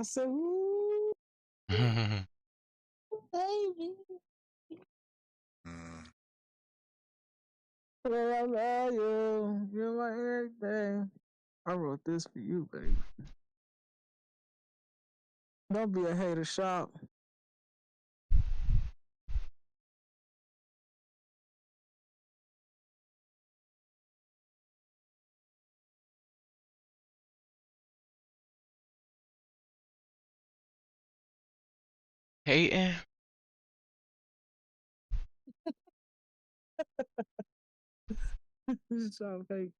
I said, ooh, baby. Mm. Well, I love you. You're my everything. I wrote this for you, baby. Don't be a hater shop. Hating. Shop hate.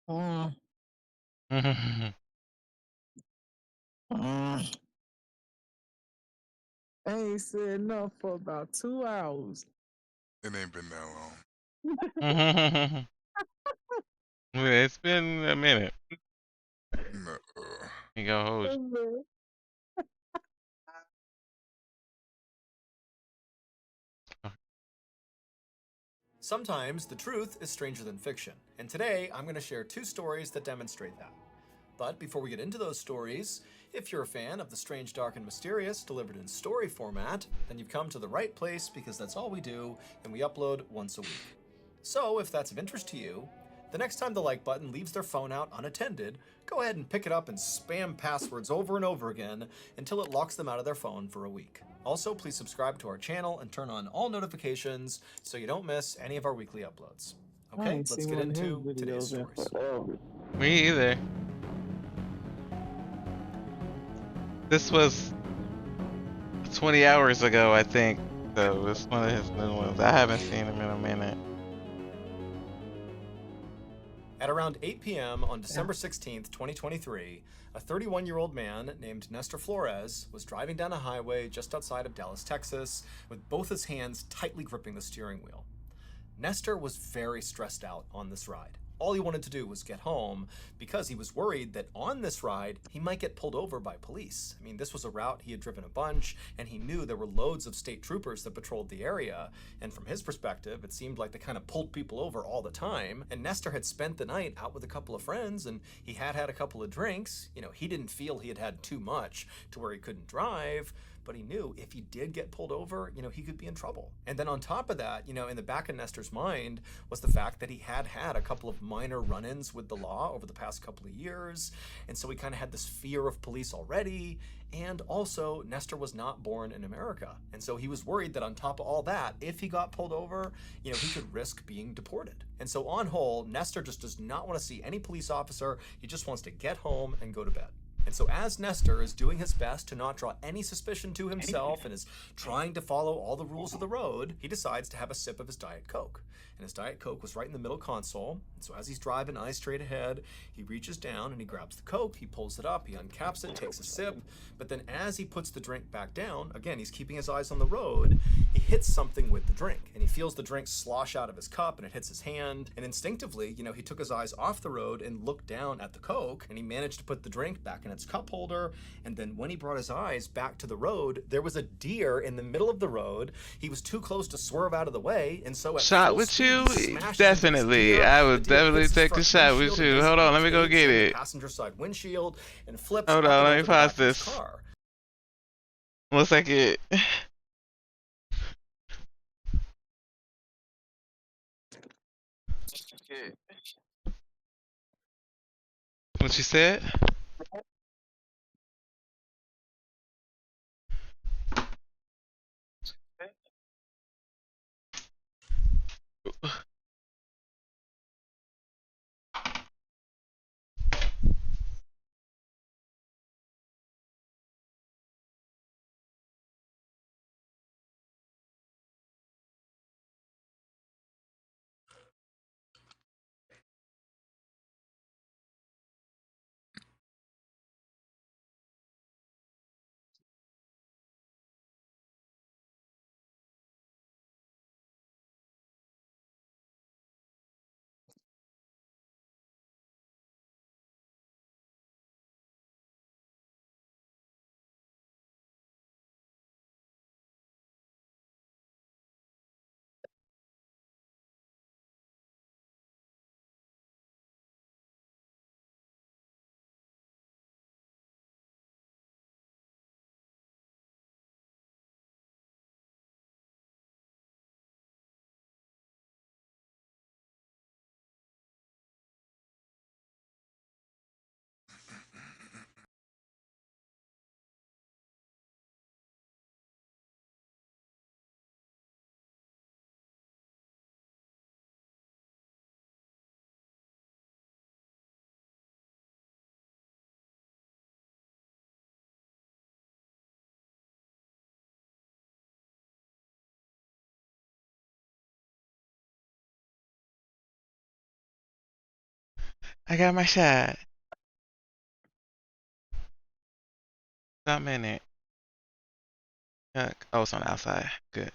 Uh, uh. I ain't said enough for about 2 hours. It ain't been that long. It's been a minute. No. You go hold you. Sometimes the truth is stranger than fiction, and today I'm going to share 2 stories that demonstrate that. But before we get into those stories, if you're a fan of the strange, dark, and mysterious delivered in story format, then you've come to the right place because that's all we do, and we upload once a week. So if that's of interest to you, the next time the like button leaves their phone out unattended, go ahead and pick it up and spam passwords over and over again until it locks them out of their phone for a week. Also, please subscribe to our channel and turn on all notifications so you don't miss any of our weekly uploads. I Okay, ain't let's seen get one of his into today's videos in stories. forever. Me either. This was 20 hours ago, I think. So it's one of his new ones. I haven't seen him in a minute. At around 8 p.m. on December 16th, 2023, a 31-year-old man named Nestor Flores was driving down a highway just outside of Dallas, Texas, with both his hands tightly gripping the steering wheel. Nestor was very stressed out on this ride. All he wanted to do was get home because he was worried that on this ride, he might get pulled over by police. I mean, this was a route he had driven a bunch, and he knew there were loads of state troopers that patrolled the area. And from his perspective, it seemed like they kind of pulled people over all the time. And Nestor had spent the night out with a couple of friends, and he had had a couple of drinks. You know, he didn't feel he had had too much to where he couldn't drive, but he knew if he did get pulled over, you know, he could be in trouble. And then on top of that, you know, in the back of Nestor's mind was the fact that he had had a couple of minor run-ins with the law over the past couple of years, and so he kind of had this fear of police already. And also, Nestor was not born in America, and so he was worried that on top of all that, if he got pulled over, you know, he could risk being deported. And so on whole, Nestor just does not want to see any police officer. He just wants to get home and go to bed. And so as Nestor is doing his best to not draw any suspicion to himself and is trying to follow all the rules of the road, he decides to have a sip of his Diet Coke. And his Diet Coke was right in the middle console. And so as he's driving eyes straight ahead, he reaches down and he grabs the Coke, he pulls it up, he uncaps it, takes a sip. But then as he puts the drink back down, again, he's keeping his eyes on the road, he hits something with the drink. And he feels the drink slosh out of his cup and it hits his hand. And instinctively, you know, he took his eyes off the road and looked down at the Coke, and he managed to put the drink back in its cup holder. And then when he brought his eyes back to the road, there was a deer in the middle of the road. He was too close to swerve out of the way, and so at Shot full with speed, you? he smashes into this Definitely. deer. I The would deer definitely hits his take a front shot with windshield and you. Hold basically on, let me go cades get in the it. passenger side windshield and flips Hold up on, and let over me the back pause of his this. car. 1 second. What you said? I got my shot. Stop minute. Yuck. Oh, it's on the outside. Good.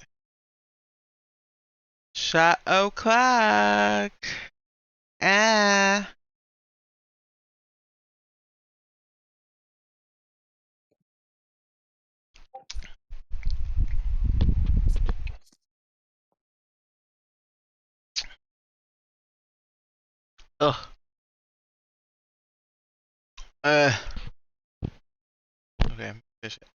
Shot o'clock. Ah. Ugh. Uh. Okay. Fish it.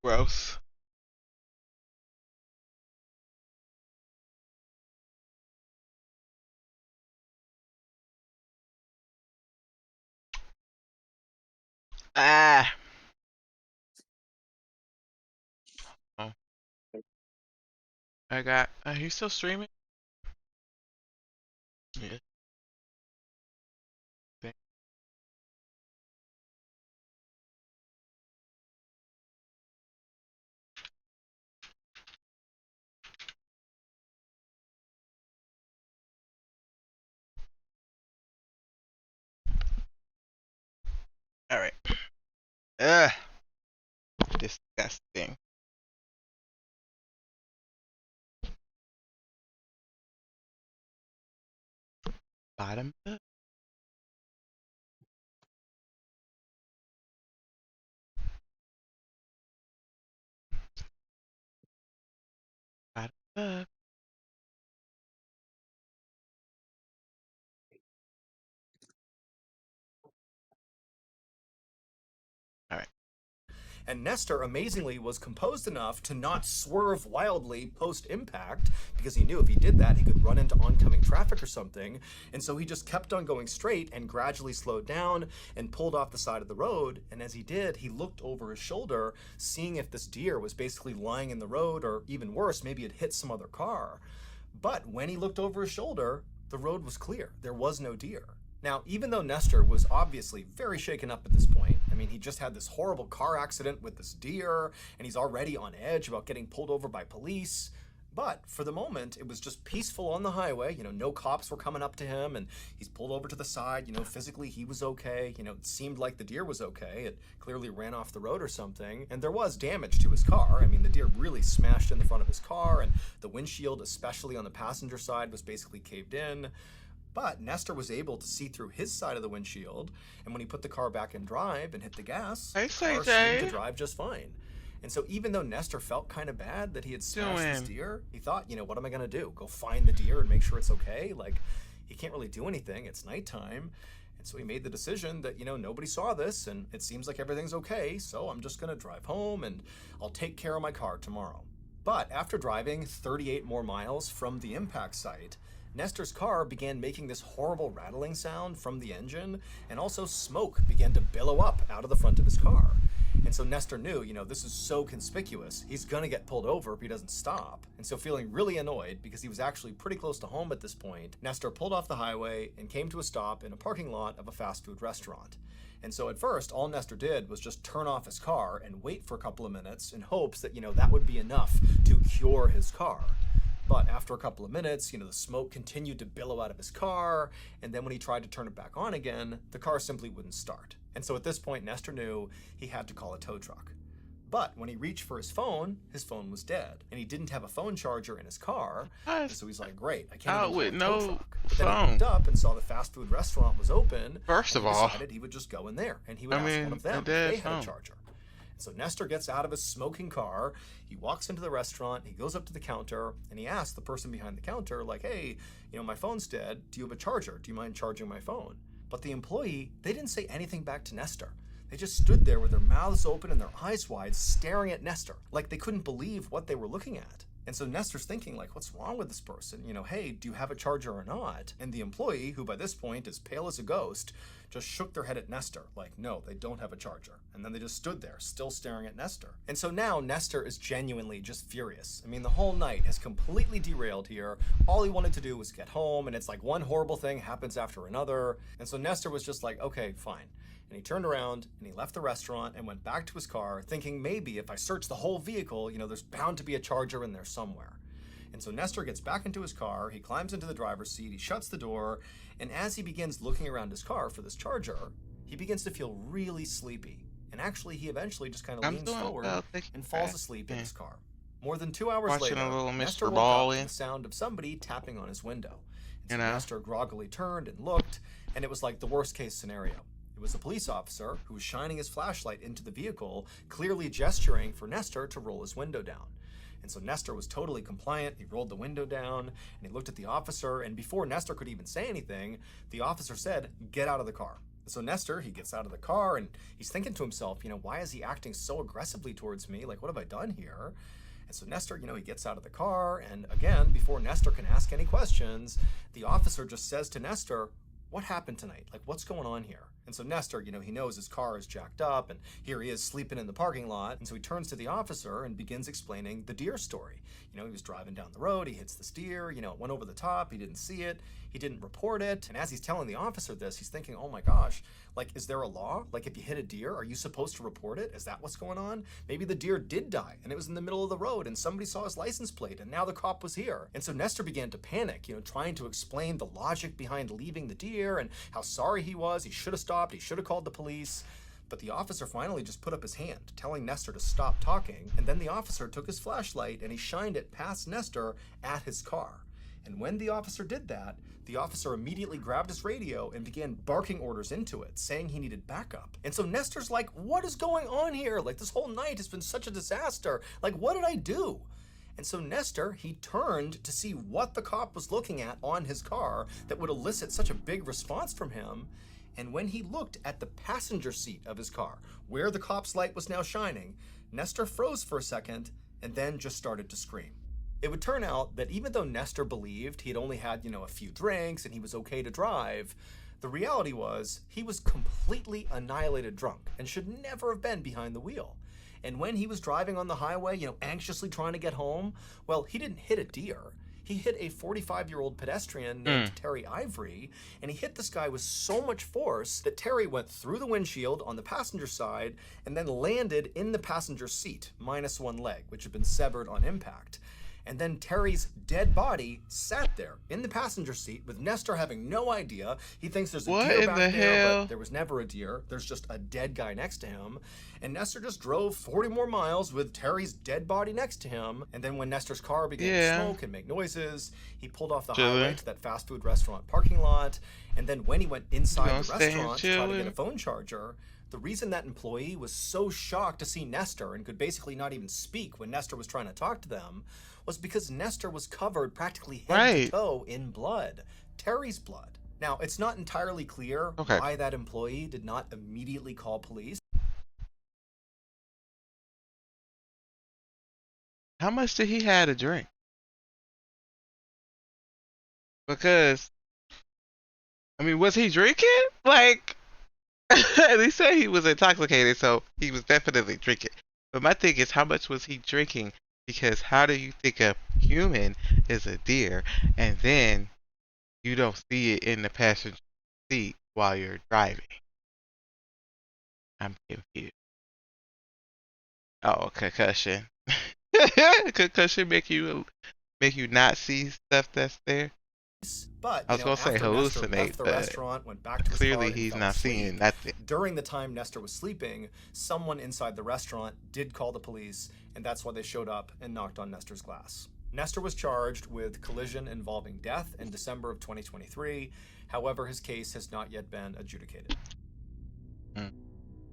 Gross. Ah. Oh. I got. Are you still streaming? Yeah. All right. Ugh. Disgusting. Bottom up. Bottom up. All right. And Nestor, amazingly, was composed enough to not swerve wildly post-impact, because he knew if he did that, he could run into oncoming traffic or something. And so he just kept on going straight and gradually slowed down and pulled off the side of the road. And as he did, he looked over his shoulder, seeing if this deer was basically lying in the road, or even worse, maybe it hit some other car. But when he looked over his shoulder, the road was clear. There was no deer. Now, even though Nestor was obviously very shaken up at this point, I mean, he just had this horrible car accident with this deer, and he's already on edge about getting pulled over by police. But for the moment, it was just peaceful on the highway. You know, no cops were coming up to him, and he's pulled over to the side. You know, physically he was okay. You know, it seemed like the deer was okay. It clearly ran off the road or something. And there was damage to his car. I mean, the deer really smashed in the front of his car, and the windshield, especially on the passenger side, was basically caved in. But Nestor was able to see through his side of the windshield, and when he put the car back in drive and hit the gas, Hey, the car CJ. seemed to drive just fine. And so even though Nestor felt kind of bad that he had smashed this deer, he thought, you know, what am I going to do? Go find the deer and make sure it's okay? Like, he can't really do anything. It's nighttime. And so he made the decision that, you know, nobody saw this, and it seems like everything's okay, so I'm just going to drive home, and I'll take care of my car tomorrow. But after driving 38 more miles from the impact site, Nestor's car began making this horrible rattling sound from the engine, and also smoke began to billow up out of the front of his car. And so Nestor knew, you know, this is so conspicuous, he's gonna get pulled over if he doesn't stop. And so feeling really annoyed, because he was actually pretty close to home at this point, Nestor pulled off the highway and came to a stop in a parking lot of a fast food restaurant. And so at first, all Nestor did was just turn off his car and wait for a couple of minutes in hopes that, you know, that would be enough to cure his car. But after a couple of minutes, you know, the smoke continued to billow out of his car, and then when he tried to turn it back on again, the car simply wouldn't start. And so at this point, Nestor knew he had to call a tow truck. But when he reached for his phone was dead, and he didn't have a phone charger in his car. And so he's like, great, I can't even call a tow truck. But then he looked up and saw the fast food restaurant was open. First of all, decided he would just go in there, and he would ask one of them if they had a charger. So Nestor gets out of his smoking car, he walks into the restaurant, he goes up to the counter, and he asks the person behind the counter, like, hey, you know, my phone's dead, do you have a charger? Do you mind charging my phone? But the employee, they didn't say anything back to Nestor. They just stood there with their mouths open and their eyes wide, staring at Nestor, like they couldn't believe what they were looking at. And so Nestor's thinking, like, what's wrong with this person? You know, hey, do you have a charger or not? And the employee, who by this point is pale as a ghost, just shook their head at Nestor, like, no, they don't have a charger. And then they just stood there, still staring at Nestor. And so now Nestor is genuinely just furious. I mean, the whole night has completely derailed here. All he wanted to do was get home, and it's like one horrible thing happens after another. And so Nestor was just like, okay, fine. And he turned around and he left the restaurant and went back to his car, thinking maybe if I search the whole vehicle, there's bound to be a charger in there somewhere. And so Nestor gets back into his car, he climbs into the driver's seat, he shuts the door, and as he begins looking around his car for this charger, he begins to feel really sleepy. And actually, he eventually just kind of leans forward and falls asleep in his car. More than 2 hours later, Nestor woke up to the sound of somebody tapping on his window. And so Nestor groggily turned and looked, and it was like the worst case scenario. It was a police officer who was shining his flashlight into the vehicle, clearly gesturing for Nestor to roll his window down. And so Nestor was totally compliant. He rolled the window down and he looked at the officer. And before Nestor could even say anything, the officer said, "Get out of the car." So Nestor, he gets out of the car and he's thinking to himself, why is he acting so aggressively towards me? Like, what have I done here? And so Nestor, he gets out of the car. And again, before Nestor can ask any questions, the officer just says to Nestor, "What happened tonight? Like, what's going on here?" And so Nestor, he knows his car is jacked up and here he is sleeping in the parking lot. And so he turns to the officer and begins explaining the deer story. He was driving down the road, he hits this deer, it went over the top, he didn't see it, he didn't report it. And as he's telling the officer this, he's thinking, oh my gosh, like, is there a law? Like, if you hit a deer, are you supposed to report it? Is that what's going on? Maybe the deer did die and it was in the middle of the road and somebody saw his license plate and now the cop was here. And so Nestor began to panic, trying to explain the logic behind leaving the deer and how sorry he was. He should have stopped, he should have called the police. But the officer finally just put up his hand, telling Nestor to stop talking. And then the officer took his flashlight and he shined it past Nestor at his car. And when the officer did that, the officer immediately grabbed his radio and began barking orders into it, saying he needed backup. And so Nestor's like, what is going on here? Like, this whole night has been such a disaster. Like, what did I do? And so Nestor, he turned to see what the cop was looking at on his car that would elicit such a big response from him. And when he looked at the passenger seat of his car, where the cop's light was now shining, Nestor froze for a second and then just started to scream. It would turn out that even though Nestor believed he had only had, a few drinks and he was okay to drive, the reality was he was completely annihilated drunk and should never have been behind the wheel. And when he was driving on the highway, anxiously trying to get home, well, he didn't hit a deer. He hit a 45-year-old pedestrian named Terry Ivory, and he hit this guy with so much force that Terry went through the windshield on the passenger side and then landed in the passenger seat, minus one leg, which had been severed on impact. And then Terry's dead body sat there in the passenger seat with Nestor having no idea. He thinks there's a deer back there, but there was never a deer. There's just a dead guy next to him. And Nestor just drove 40 more miles with Terry's dead body next to him. And then when Nestor's car began to smoke and make noises, he pulled off the highway to that fast food restaurant parking lot. And then when he went inside the restaurant to try to get a phone charger, the reason that employee was so shocked to see Nestor and could basically not even speak when Nestor was trying to talk to them was because Nestor was covered practically head to toe in blood, Terry's blood. Now, it's not entirely clear why that employee did not immediately call police. How much did he have to drink? Because, I mean, was he drinking? Like, they say he was intoxicated, so he was definitely drinking. But my thing is, how much was he drinking? Because how do you think a human is a deer, and then you don't see it in the passenger seat while you're driving? I'm confused. Oh, concussion. Concussion make you not see stuff that's there. But I was gonna say hallucinate, the but restaurant, went back to his clearly car, he's fell not asleep. seeing nothing. During the time Nestor was sleeping, someone inside the restaurant did call the police, and that's why they showed up and knocked on Nestor's glass. Nestor was charged with collision involving death in December of 2023. However, his case has not yet been adjudicated.